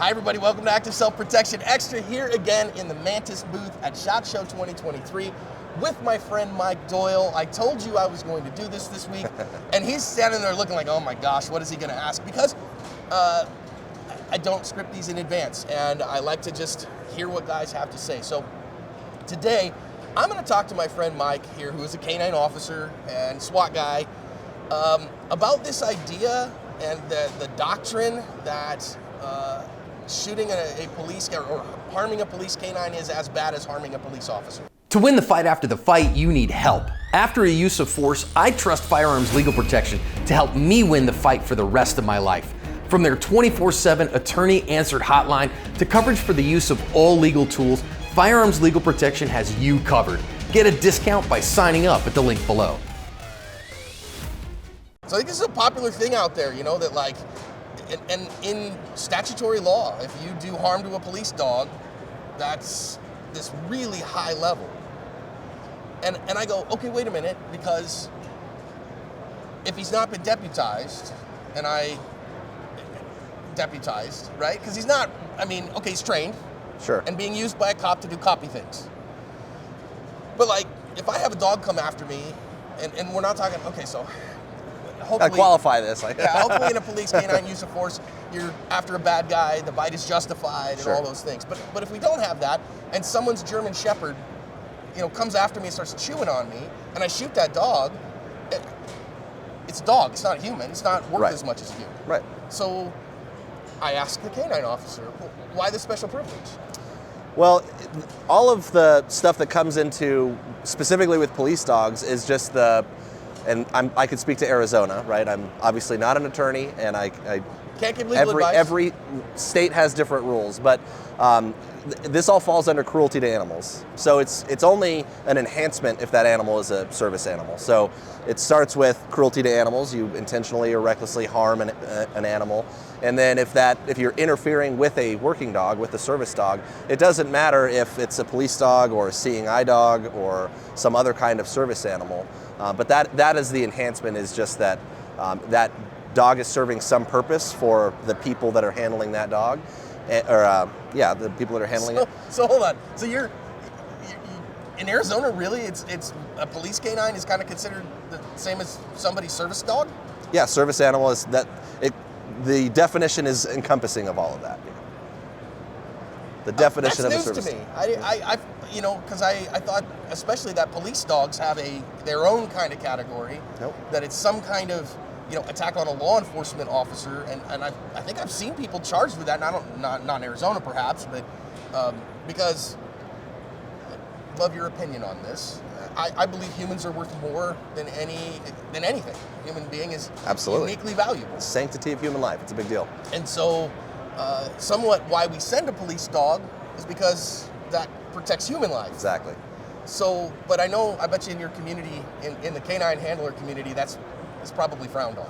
Hi everybody, welcome to Active Self-Protection Extra here again in the Mantis booth at SHOT Show 2023 with my friend Mike Doyle. I told you I was going to do this week and he's standing there looking like, oh my gosh, what is he going to ask? Because I don't script these in advance and I like to just hear what guys have to say. So today I'm going to talk to my friend Mike here, who is a canine officer and SWAT guy, about this idea and the doctrine that shooting a police or harming a police canine is as bad as harming a police officer. To win the fight after the fight, you need help. After a use of force, I trust Firearms Legal Protection to help me win the fight for the rest of my life. From their 24/7 attorney-answered hotline to coverage for the use of all legal tools, Firearms Legal Protection has you covered. Get a discount by signing up at the link below. So I think this is a popular thing out there, you know, that like, and in statutory law, if you do harm to a police dog, that's this really high level. And I go, okay, wait a minute, because if he's not been deputized, and deputized, right? Because he's not, I mean, okay, he's trained. Sure. And being used by a cop to do coppy things. But like, if I have a dog come after me, and we're not talking, okay, so hopefully, I qualify this. Yeah, hopefully in a police canine use of force, you're after a bad guy, the bite is justified, Sure. and all those things. But if we don't have that, and someone's German Shepherd, you know, comes after me and starts chewing on me, and I shoot that dog, it's a dog, it's not a human, it's not worth Right. as much as a human. Right. So I asked the canine officer, why the special privilege? Well, all of the stuff that comes into, specifically with police dogs, is just I could speak to Arizona, right? I'm obviously not an attorney, and I Can't give legal advice. every state has different rules, but this all falls under cruelty to animals. So it's only an enhancement if that animal is a service animal. So it starts with cruelty to animals. You intentionally or recklessly harm an animal. And then if you're interfering with a working dog, with a service dog, it doesn't matter if it's a police dog or a seeing eye dog or some other kind of service animal. But that is the enhancement, is just that that dog is serving some purpose for the people that are handling that dog, the people that are handling it. So hold on. So you're in Arizona, really? It's a police canine is kind of considered the same as somebody's service dog? Yeah, service animal is that. The definition is encompassing of all of that. The definition of a service. That's news to me. I you know, because I thought especially that police dogs have their own kind of category. Nope. That it's some kind of, you know, attack on a law enforcement officer, and I think I've seen people charged with that. And not in Arizona perhaps, but because I'd love your opinion on this. I believe humans are worth more than anything. Human being is absolutely uniquely valuable. Sanctity of human life. It's a big deal. And so, somewhat why we send a police dog is because that protects human life. Exactly. So, but I bet you in your community, in the canine handler community, it's probably frowned on.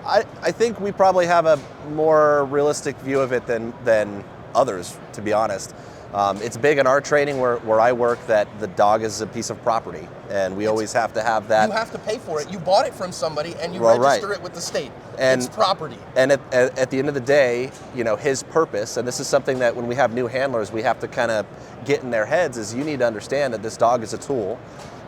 I think we probably have a more realistic view of it than others, to be honest. It's big in our training where I work that the dog is a piece of property, and we always have to have that. You have to pay for it. You bought it from somebody, and you Well, register right. it with the state. And it's property. And at the end of the day, you know, his purpose, and this is something that when we have new handlers, we have to kind of get in their heads, is you need to understand that this dog is a tool,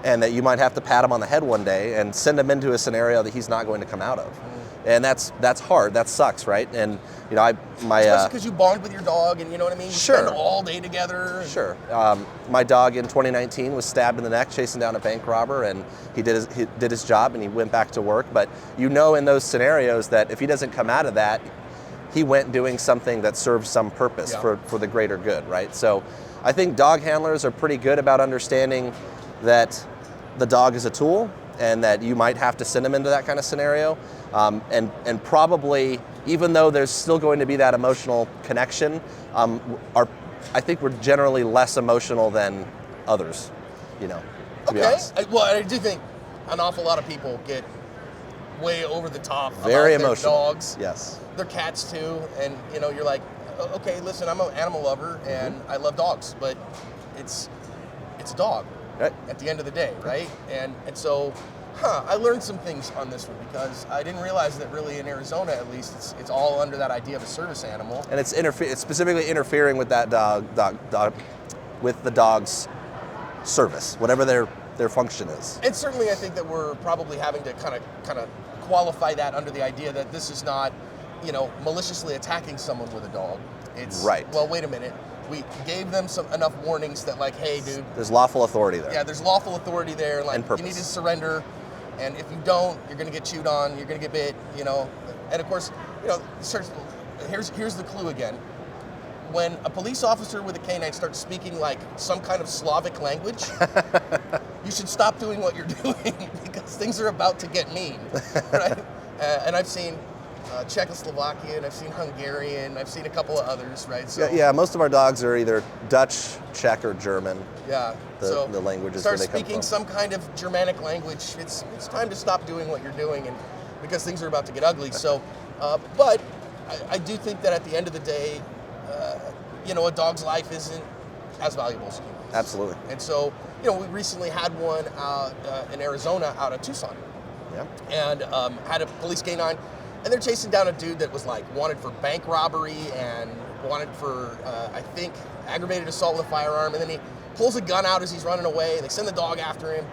and that you might have to pat him on the head one day and send him into a scenario that he's not going to come out of. And that's hard. That sucks, right? And you know, especially because you bond with your dog, and you know what I mean. You sure. Spend all day together. Sure. My dog in 2019 was stabbed in the neck chasing down a bank robber, and he did his job, and he went back to work. But you know, in those scenarios, that if he doesn't come out of that, he went doing something that serves some purpose for the greater good, right? So, I think dog handlers are pretty good about understanding that the dog is a tool, and that you might have to send them into that kind of scenario. And probably, even though there's still going to be that emotional connection, I think we're generally less emotional than others, you know, to be honest. I do think an awful lot of people get way over the top Very about emotional. their dogs. Yes. Their cats too, and you know, you're like, okay, listen, I'm an animal lover, and I love dogs, but it's a dog. Right. At the end of the day, right? And so I learned some things on this one because I didn't realize that really in Arizona, at least, it's all under that idea of a service animal. And it's specifically interfering with that dog with the dog's service, whatever their function is. And certainly I think that we're probably having to kind of qualify that under the idea that this is not, maliciously attacking someone with a dog. It's right. Well, wait a minute. We gave them enough warnings that, like, hey, dude. There's lawful authority there. Yeah, there's lawful authority there. Like, and purpose. You need to surrender, and if you don't, you're going to get chewed on. You're going to get bit. And of course, here's the clue again. When a police officer with a canine starts speaking like some kind of Slavic language, you should stop doing what you're doing because things are about to get mean. Right? And I've seen Czechoslovakian, I've seen Hungarian, I've seen a couple of others, right? So, yeah, most of our dogs are either Dutch, Czech, or German. Yeah. The languages where they come from. Start speaking some kind of Germanic language. It's time to stop doing what you're doing, and because things are about to get ugly. So, but I do think that at the end of the day, a dog's life isn't as valuable as humans. Absolutely. And so, we recently had one out in Arizona, out of Tucson. Yeah. And had a police canine, and they're chasing down a dude that was like wanted for bank robbery and wanted for, I think, aggravated assault with a firearm. And then he pulls a gun out as he's running away, and they send the dog after him.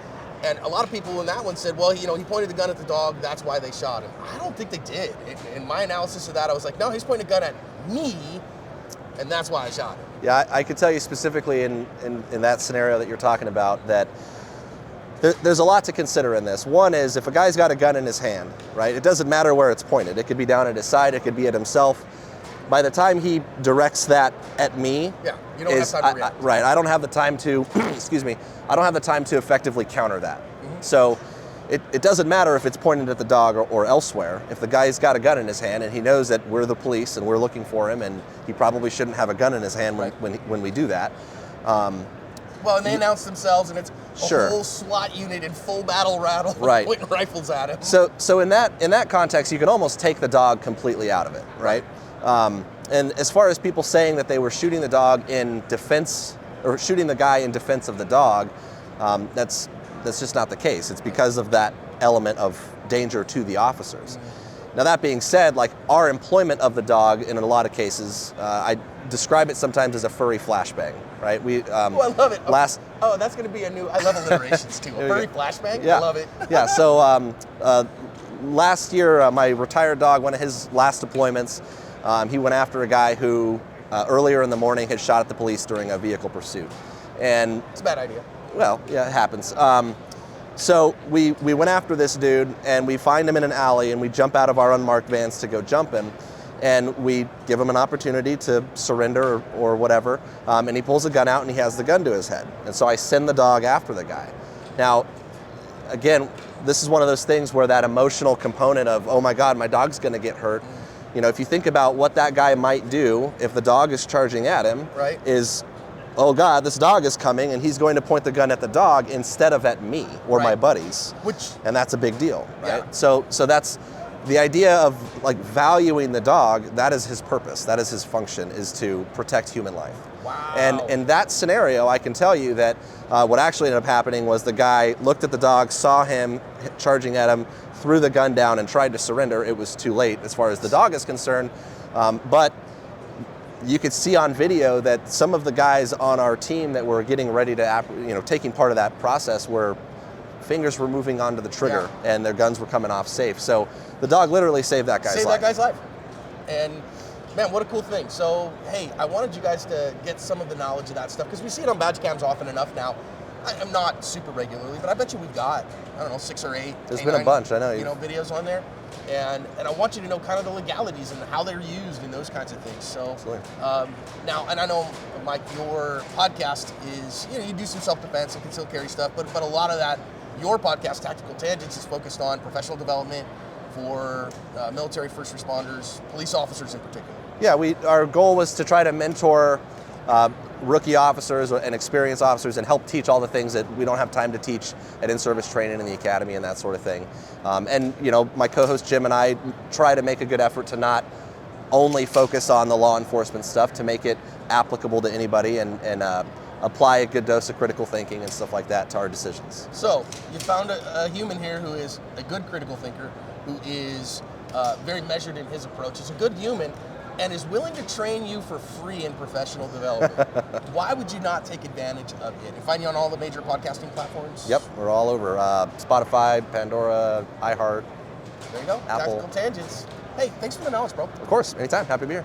And a lot of people in that one said, well, he pointed the gun at the dog, that's why they shot him. I don't think they did. In my analysis of that, I was like, no, he's pointing a gun at me, and that's why I shot him. Yeah, I could tell you specifically in that scenario that you're talking about that there's a lot to consider in this. One is if a guy's got a gun in his hand, right, it doesn't matter where it's pointed. It could be down at his side, it could be at himself. By the time he directs that at me, yeah, you don't have time to react. Right, I don't have the time to, excuse me, I don't have the time to effectively counter that. Mm-hmm. So it doesn't matter if it's pointed at the dog or elsewhere. If the guy's got a gun in his hand and he knows that we're the police and we're looking for him, and he probably shouldn't have a gun in his hand when we do that. Well, and they announce themselves, and it's a whole SWAT unit in full battle rattle, pointing rifles at him. So in that context, you can almost take the dog completely out of it, right? And as far as people saying that they were shooting the dog in defense, or shooting the guy in defense of the dog, that's just not the case. It's because of that element of danger to the officers. Mm-hmm. Now that being said, like our employment of the dog in a lot of cases, I describe it sometimes as a furry flashbang, right? I love it. That's going to be a new. I love alliterations too. A furry flashbang. Yeah. I love it. Yeah. So last year, my retired dog, one of his last deployments, he went after a guy who earlier in the morning had shot at the police during a vehicle pursuit, and it's a bad idea. Well, yeah, it happens. So we went after this dude, and we find him in an alley, and we jump out of our unmarked vans to go jump him, and we give him an opportunity to surrender or whatever, and he pulls a gun out and he has the gun to his head. And so I send the dog after the guy. Now, again, this is one of those things where that emotional component of, oh my God, my dog's gonna get hurt. If you think about what that guy might do if the dog is charging at him, right, is, oh God, this dog is coming, and he's going to point the gun at the dog instead of at me or my buddies. And that's a big deal, right? Yeah. So that's the idea of like valuing the dog. That is his purpose. That is his function, is to protect human life. Wow. And in that scenario, I can tell you that what actually ended up happening was the guy looked at the dog, saw him charging at him, threw the gun down and tried to surrender. It was too late as far as the dog is concerned. But you could see on video that some of the guys on our team that were getting ready to, taking part of that process, were fingers were moving onto the trigger and their guns were coming off safe. So the dog literally saved that guy's life. And man, what a cool thing. So, hey, I wanted you guys to get some of the knowledge of that stuff because we see it on badge cams often enough now. I'm not super regularly, but I bet you we've got, 6 or 8. There's been a bunch, I know. Videos on there. And I want you to know kind of the legalities and how they're used and those kinds of things. So now, and I know, Mike, your podcast is, you do some self-defense and concealed carry stuff, but a lot of that, your podcast, Tactical Tangents, is focused on professional development for military first responders, police officers in particular. Yeah, our goal was to try to mentor rookie officers and experienced officers and help teach all the things that we don't have time to teach at in-service training in the academy and that sort of thing. And my co-host Jim and I try to make a good effort to not only focus on the law enforcement stuff, to make it applicable to anybody and apply a good dose of critical thinking and stuff like that to our decisions. So you found a human here who is a good critical thinker, who is very measured in his approach, is a good human, and is willing to train you for free in professional development. Why would you not take advantage of it? And find you on all the major podcasting platforms? Yep, we're all over. Spotify, Pandora, iHeart. There you go. Apple. Tactical Tangents. Hey, thanks for the knowledge, bro. Of course, anytime. Happy to be here.